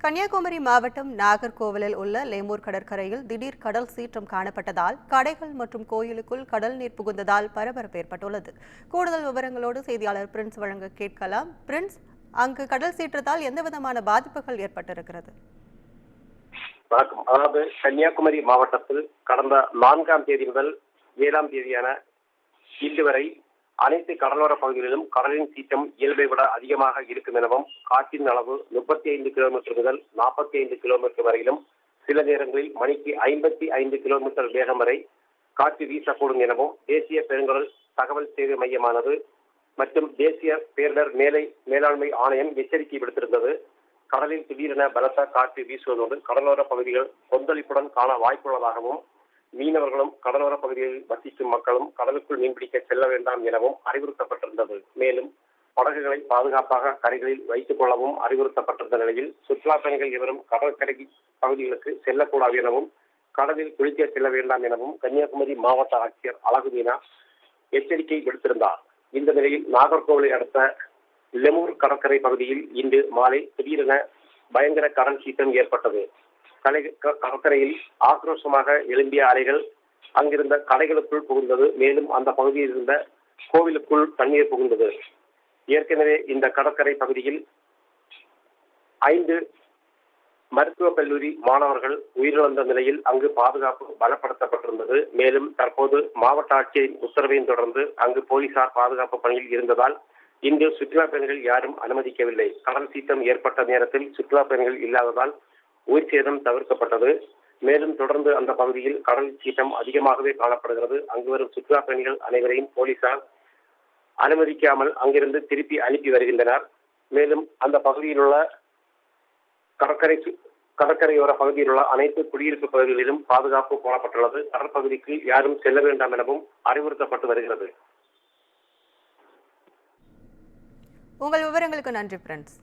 கன்னியாகுமரி மாவட்டம் நாகர்கோவிலில் உள்ள லேமூர் கடற்கரையில் திடீர் கடல் சீற்றம் காணப்பட்டதால் கடைகள் மற்றும் கோயிலுக்குள் கடல் நீர் புகுந்ததால் பரபரப்பு ஏற்பட்டுள்ளது. கூடுதல் விவரங்களோடு செய்தியாளர் பிரின்ஸ் வழங்க கேட்கலாம். பிரின்ஸ், அங்கு கடல் சீற்றத்தால் எந்த விதமான பாதிப்புகள் ஏற்பட்டிருக்கிறது? வணக்கம். அதாவது கன்னியாகுமரி மாவட்டத்தில் கடந்த 4ஆம் தேதி முதல் 7ஆம் தேதியான இன்று வரை அனைத்து கடலோர பகுதிகளிலும் கடலின் சீற்றம் இயல்பை விட அதிகமாக இருக்கும் எனவும் காற்றின் அளவு 35 கிலோமீட்டர் முதல் 45 கிலோமீட்டர் வரையிலும் சில நேரங்களில் மணிக்கு 55 கிலோமீட்டர் வேகம் வரை காற்று வீசக்கூடும் எனவும் தேசிய பெருங்கடல் தகவல் சேவை மையமானது மற்றும் தேசிய பேரிடர் மேலாண்மை ஆணையம் எச்சரிக்கை விடுத்திருந்தது. கடலில் திடீரென பலத்த காற்று வீசுவதோடு கடலோர பகுதிகள் கொந்தளிப்புடன் காண வாய்ப்புள்ளதாகவும் மீனவர்களும் கடலோர பகுதிகளில் வசிக்கும் மக்களும் கடலுக்குள் மீன்பிடிக்க செல்ல வேண்டாம் எனவும் அறிவுறுத்தப்பட்டிருந்தது. மேலும் படகுகளை பாதுகாப்பாக கரைகளில் வைத்துக் கொள்ளவும் அறிவுறுத்தப்பட்டிருந்த நிலையில் சுற்றுலா பயணிகள் எவரும் கடற்கரை பகுதிகளுக்கு செல்லக்கூடாது எனவும் கடலில் குளிக்க செல்ல வேண்டாம் எனவும் கன்னியாகுமரி மாவட்ட ஆட்சியர் அழகு மீனா எச்சரிக்கை விடுத்திருந்தார். இந்த நிலையில் நாகர்கோவிலை அடுத்த லெமூர் கடற்கரை பகுதியில் இன்று மாலை திடீரென பயங்கர கடல் சீற்றம் ஏற்பட்டது. கடற்கரையில் ஆக்ரோஷமாக எழும்பிய அலைகள் அங்கிருந்த கடைகளுக்குள் புகுந்தது. மேலும் அந்த பகுதியில் இருந்த கோவிலுக்குள் தண்ணீர் புகுந்தது. ஏற்கனவே இந்த கடற்கரை பகுதியில் 5 மருத்துவக் கல்லூரி மாணவர்கள் உயிரிழந்த நிலையில் அங்கு பாதுகாப்பு பலப்படுத்தப்பட்டிருந்தது. மேலும் தற்போது மாவட்ட ஆட்சியரின் உத்தரவையும் தொடர்ந்து அங்கு போலீசார் பாதுகாப்பு பணியில் இருந்ததால் இன்று சுற்றுலா பயணிகள் யாரும் அனுமதிக்கவில்லை. கடல் சீற்றம் ஏற்பட்ட நேரத்தில் சுற்றுலா பயணிகள் இல்லாததால் உயிர் சேதம் தவிர்க்கப்பட்டது. மேலும் தொடர்ந்து அந்த பகுதியில் கடல் சீற்றம் அதிகமாகவே காணப்படுகிறது. அங்கு வரும் சுற்றுலா பயணிகள் அனைவரையும் போலீசார் அனுமதிக்காமல் அங்கிருந்து திருப்பி அனுப்பி வருகின்றனர். மேலும் அந்த பகுதியில் உள்ள கடற்கரையோர பகுதியில் உள்ள அனைத்து குடியிருப்பு பகுதிகளிலும் பாதுகாப்பு போடப்பட்டுள்ளது. கடற்பகுதிக்கு யாரும் செல்ல வேண்டாம் எனவும் அறிவுறுத்தப்பட்டு வருகிறது. உங்கள் விவரங்களுக்கு நன்றி பிரின்ஸ்.